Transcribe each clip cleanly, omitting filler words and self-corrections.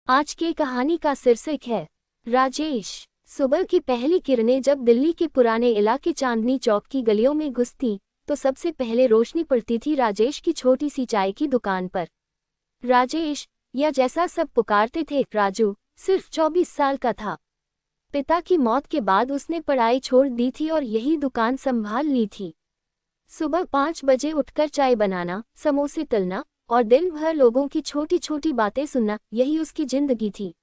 आज की कहानी का शीर्षक है राजेश। सुबह की पहली किरणें जब दिल्ली के पुराने इलाके चांदनी चौक की गलियों में घुसती तो सबसे पहले रोशनी पड़ती थी राजेश की छोटी सी चाय की दुकान पर। राजेश, या जैसा सब पुकारते थे राजू, सिर्फ 24 साल का था। पिता की मौत के बाद उसने पढ़ाई छोड़ दी थी और यही दुकान संभाल ली थी। सुबह 5 बजे उठकर चाय बनाना, समोसे तलना और दिन भर लोगों की छोटी छोटी बातें सुनना, यही उसकी जिंदगी थी।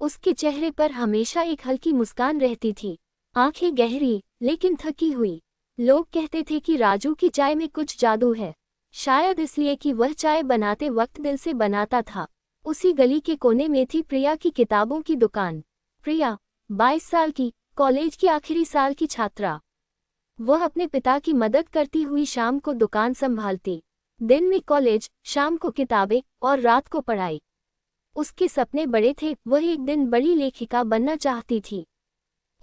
उसके चेहरे पर हमेशा एक हल्की मुस्कान रहती थी, आंखें गहरी लेकिन थकी हुई। लोग कहते थे कि राजू की चाय में कुछ जादू है, शायद इसलिए कि वह चाय बनाते वक्त दिल से बनाता था। उसी गली के कोने में थी प्रिया की किताबों की दुकान। प्रिया 22 साल की, कॉलेज की आखिरी साल की छात्रा। वह अपने पिता की मदद करती हुई शाम को दुकान संभालती। दिन में कॉलेज, शाम को किताबें और रात को पढ़ाई। उसके सपने बड़े थे, वह एक दिन बड़ी लेखिका बनना चाहती थी।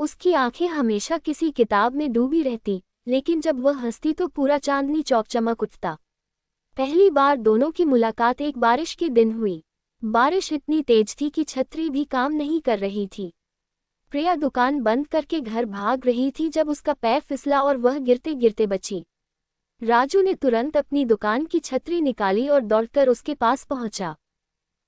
उसकी आंखें हमेशा किसी किताब में डूबी रहती, लेकिन जब वह हंसती तो पूरा चांदनी चौक चमक उठता। पहली बार दोनों की मुलाकात एक बारिश के दिन हुई। बारिश इतनी तेज थी कि छतरी भी काम नहीं कर रही थी। प्रिया दुकान बंद करके घर भाग रही थी जब उसका पैर फिसला और वह गिरते गिरते बची। राजू ने तुरंत अपनी दुकान की छतरी निकाली और दौड़कर उसके पास पहुंचा।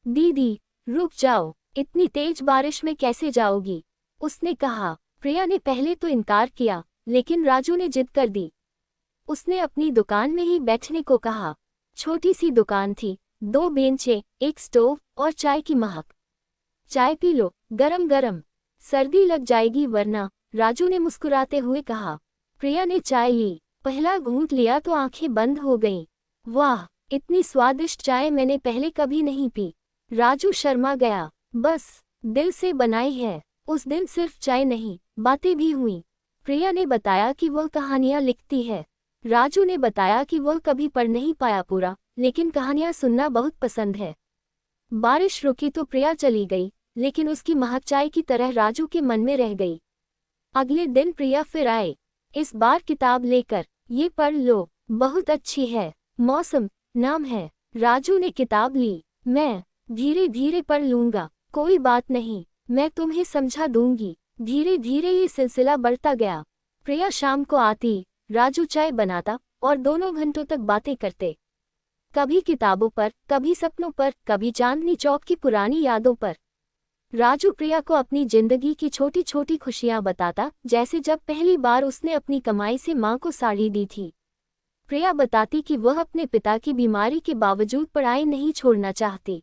दीदी, रुक जाओ, इतनी तेज बारिश में कैसे जाओगी? उसने कहा। प्रिया ने पहले तो इनकार किया, लेकिन राजू ने जिद कर दी। उसने अपनी दुकान में ही बैठने को कहा। छोटी सी दुकान थी, 2 बेंचें, एक स्टोव और चाय की महक। चाय पी लो, गरम गरम, सर्दी लग जाएगी वरना, राजू ने मुस्कुराते हुए कहा। प्रिया ने चाय ली, पहला घूंट लिया तो आंखें बंद हो गईं। वाह, इतनी स्वादिष्ट चाय मैंने पहले कभी नहीं पी। राजू शर्मा गया। बस, दिल से बनाई है। उस दिन सिर्फ चाय नहीं, बातें भी हुईं। प्रिया ने बताया कि वह कहानियां लिखती है। राजू ने बताया कि वह कभी पढ़ नहीं पाया पूरा, लेकिन कहानियां सुनना बहुत पसंद है। बारिश रुकी तो प्रिया चली गई, लेकिन उसकी महक चाय की तरह राजू के मन में रह गई। अगले दिन प्रिया फिर आए, इस बार किताब लेकर। ये पढ़ लो, बहुत अच्छी है। मौसम नाम है। राजू ने किताब ली। मैं धीरे धीरे पढ़ लूंगा, कोई बात नहीं, मैं तुम्हें समझा दूंगी। धीरे धीरे ये सिलसिला बढ़ता गया। प्रिया शाम को आती, राजू चाय बनाता और दोनों घंटों तक बातें करते। कभी किताबों पर, कभी सपनों पर, कभी चांदनी चौक की पुरानी यादों पर। राजू प्रिया को अपनी जिंदगी की छोटी छोटी खुशियां बताता, जैसे जब पहली बार उसने अपनी कमाई से मां को साड़ी दी थी। प्रिया बताती कि वह अपने पिता की बीमारी के बावजूद पढ़ाई नहीं छोड़ना चाहती।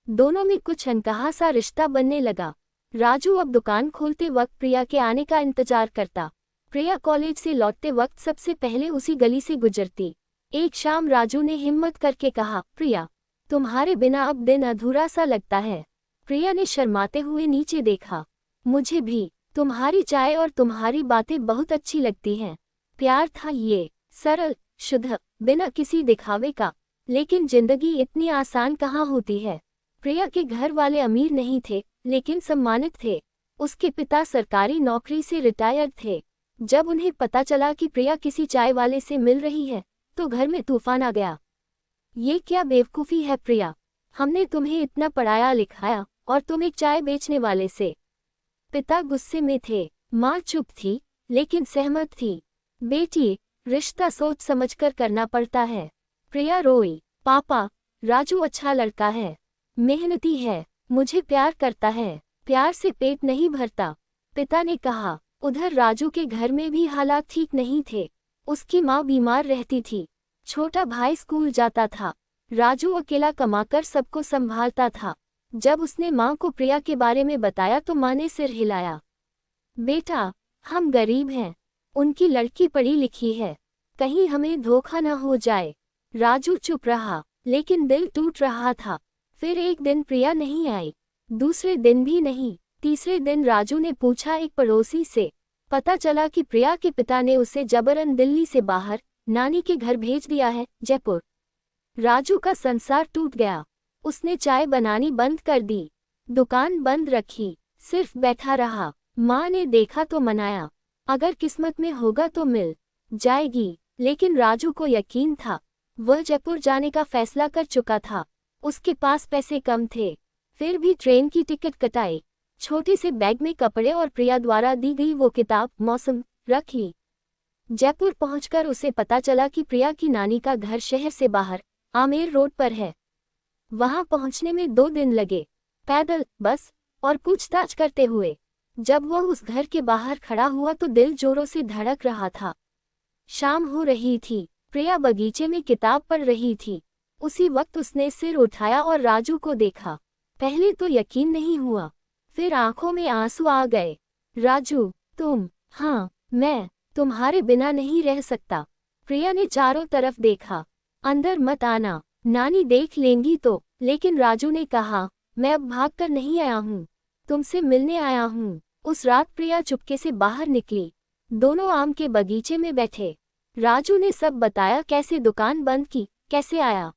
दोनों में कुछ अनकहा सा रिश्ता बनने लगा। राजू अब दुकान खोलते वक्त प्रिया के आने का इंतजार करता। प्रिया कॉलेज से लौटते वक्त सबसे पहले उसी गली से गुजरती। एक शाम राजू ने हिम्मत करके कहा, प्रिया, तुम्हारे बिना अब दिन अधूरा सा लगता है। प्रिया ने शर्माते हुए नीचे देखा। मुझे भी तुम्हारी चाय और तुम्हारी बातें बहुत अच्छी लगती हैं। प्यार था ये, सरल, शुद्ध, बिना किसी दिखावे का। लेकिन जिंदगी इतनी आसान कहाँ होती है। प्रिया के घर वाले अमीर नहीं थे, लेकिन सम्मानित थे। उसके पिता सरकारी नौकरी से रिटायर्ड थे। जब उन्हें पता चला कि प्रिया किसी चाय वाले से मिल रही है, तो घर में तूफान आ गया। ये क्या बेवकूफ़ी है प्रिया, हमने तुम्हें इतना पढ़ाया लिखाया और तुम एक चाय बेचने वाले से। पिता गुस्से में थे, माँ चुप थी, लेकिन सहमत थी। बेटी, रिश्ता सोच समझकर करना पड़ता है। प्रिया रोई। पापा, राजू अच्छा लड़का है, मेहनती है, मुझे प्यार करता है। प्यार से पेट नहीं भरता, पिता ने कहा। उधर राजू के घर में भी हालात ठीक नहीं थे। उसकी माँ बीमार रहती थी, छोटा भाई स्कूल जाता था। राजू अकेला कमाकर सबको संभालता था। जब उसने माँ को प्रिया के बारे में बताया तो माँ ने सिर हिलाया। बेटा, हम गरीब हैं, उनकी लड़की पढ़ी लिखी है, कहीं हमें धोखा न हो जाए। राजू चुप रहा, लेकिन दिल टूट रहा था। फिर एक दिन प्रिया नहीं आई, दूसरे दिन भी नहीं। तीसरे दिन राजू ने पूछा एक पड़ोसी से। पता चला कि प्रिया के पिता ने उसे जबरन दिल्ली से बाहर नानी के घर भेज दिया है, जयपुर। राजू का संसार टूट गया। उसने चाय बनानी बंद कर दी, दुकान बंद रखी, सिर्फ बैठा रहा। माँ ने देखा तो मनाया, अगर किस्मत में होगा तो मिल जाएगी। लेकिन राजू को यकीन था, वह जयपुर जाने का फैसला कर चुका था। उसके पास पैसे कम थे, फिर भी ट्रेन की टिकट कटाई, छोटे से बैग में कपड़े और प्रिया द्वारा दी गई वो किताब मौसम रख ली। जयपुर पहुंचकर उसे पता चला कि प्रिया की नानी का घर शहर से बाहर आमेर रोड पर है। वहां पहुंचने में 2 दिन लगे, पैदल, बस और पूछताछ करते हुए। जब वह उस घर के बाहर खड़ा हुआ तो दिल जोरों से धड़क रहा था। शाम हो रही थी, प्रिया बगीचे में किताब पढ़ रही थी। उसी वक्त उसने सिर उठाया और राजू को देखा। पहले तो यकीन नहीं हुआ, फिर आंखों में आंसू आ गए। राजू, तुम? हाँ, मैं तुम्हारे बिना नहीं रह सकता। प्रिया ने चारों तरफ देखा। अंदर मत आना, नानी देख लेंगी तो। लेकिन राजू ने कहा, मैं अब भागकर नहीं आया हूँ, तुमसे मिलने आया हूँ। उस रात प्रिया चुपके से बाहर निकली। दोनों आम के बगीचे में बैठे। राजू ने सब बताया, कैसे दुकान बंद की, कैसे आया।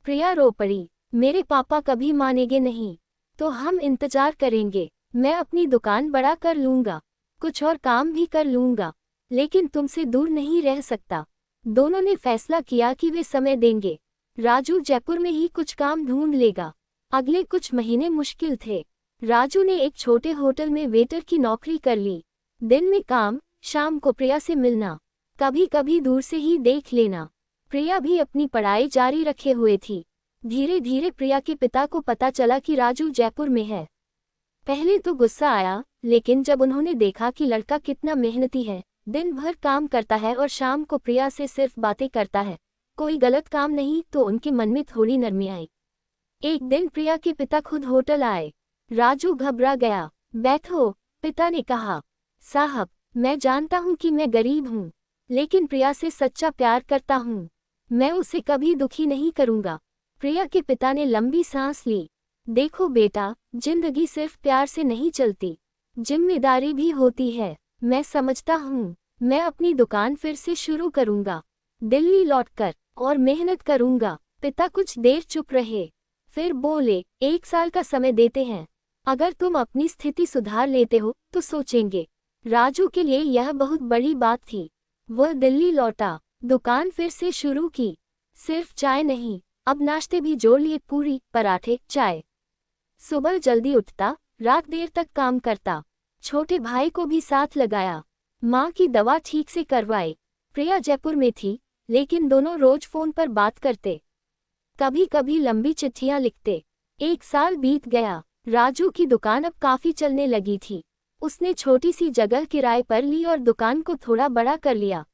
प्रिया रो पड़ी, मेरे पापा कभी मानेंगे नहीं, तो हम इंतजार करेंगे। मैं अपनी दुकान बड़ा कर लूंगा, कुछ और काम भी कर लूंगा, लेकिन तुमसे दूर नहीं रह सकता। दोनों ने फैसला किया कि वे समय देंगे। राजू जयपुर में ही कुछ काम ढूंढ लेगा। अगले कुछ महीने मुश्किल थे। राजू ने एक छोटे होटल में वेटर की नौकरी कर ली। दिन में काम, शाम को प्रिया से मिलना, कभी कभी दूर से ही देख लेना। प्रिया भी अपनी पढ़ाई जारी रखे हुए थी। धीरे धीरे प्रिया के पिता को पता चला कि राजू जयपुर में है। पहले तो गुस्सा आया, लेकिन जब उन्होंने देखा कि लड़का कितना मेहनती है, दिन भर काम करता है और शाम को प्रिया से सिर्फ बातें करता है, कोई गलत काम नहीं, तो उनके मन में थोड़ी नरमी आई। एक दिन प्रिया के पिता खुद होटल आए। राजू घबरा गया। बैठो, पिता ने कहा। साहब, मैं जानता हूँ कि मैं गरीब हूँ, लेकिन प्रिया से सच्चा प्यार करता हूँ। मैं उसे कभी दुखी नहीं करूँगा। प्रिया के पिता ने लंबी सांस ली। देखो बेटा, जिंदगी सिर्फ प्यार से नहीं चलती, जिम्मेदारी भी होती है। मैं समझता हूँ। मैं अपनी दुकान फिर से शुरू करूँगा, दिल्ली लौटकर, और मेहनत करूँगा। पिता कुछ देर चुप रहे, फिर बोले, 1 साल का समय देते हैं। अगर तुम अपनी स्थिति सुधार लेते हो तो सोचेंगे। राजू के लिए यह बहुत बड़ी बात थी। वह दिल्ली लौटा, दुकान फिर से शुरू की। सिर्फ चाय नहीं, अब नाश्ते भी जोड़ लिए, पूरी, पराठे, चाय। सुबह जल्दी उठता, रात देर तक काम करता। छोटे भाई को भी साथ लगाया। माँ की दवा ठीक से करवाई। प्रिया जयपुर में थी, लेकिन दोनों रोज फोन पर बात करते, कभी कभी लंबी चिट्ठियां लिखते। 1 साल बीत गया। राजू की दुकान अब काफी चलने लगी थी। उसने छोटी सी जगह किराए पर ली और दुकान को थोड़ा बड़ा कर लिया।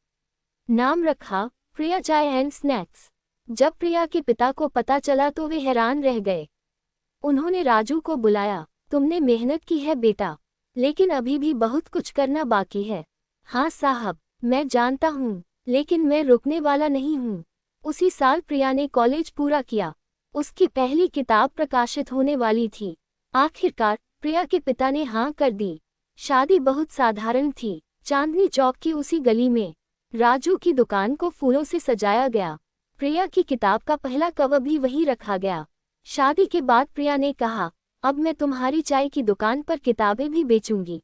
नाम रखा, प्रिया चाय एंड स्नैक्स। जब प्रिया के पिता को पता चला तो वे हैरान रह गए। उन्होंने राजू को बुलाया। तुमने मेहनत की है बेटा, लेकिन अभी भी बहुत कुछ करना बाकी है। हाँ साहब, मैं जानता हूँ, लेकिन मैं रुकने वाला नहीं हूँ। उसी साल प्रिया ने कॉलेज पूरा किया। उसकी पहली किताब प्रकाशित होने वाली थी। आखिरकार प्रिया के पिता ने हाँ कर दी। शादी बहुत साधारण थी, चांदनी चौक की उसी गली में। राजू की दुकान को फूलों से सजाया गया। प्रिया की किताब का पहला कवर भी वहीं रखा गया। शादी के बाद प्रिया ने कहा, अब मैं तुम्हारी चाय की दुकान पर किताबें भी बेचूंगी।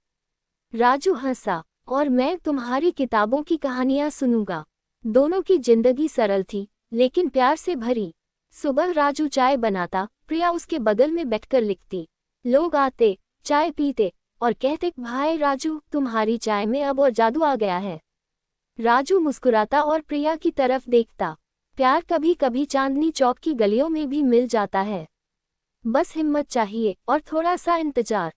राजू हंसा, और मैं तुम्हारी किताबों की कहानियां सुनूंगा। दोनों की जिंदगी सरल थी, लेकिन प्यार से भरी। सुबह राजू चाय बनाता, प्रिया उसके बगल में बैठकर लिखती। लोग आते, चाय पीते और कहते, भाई राजू, तुम्हारी चाय में अब और जादू आ गया है। राजू मुस्कुराता और प्रिया की तरफ देखता। प्यार कभी कभी चांदनी चौक की गलियों में भी मिल जाता है। बस हिम्मत चाहिए और थोड़ा सा इंतजार।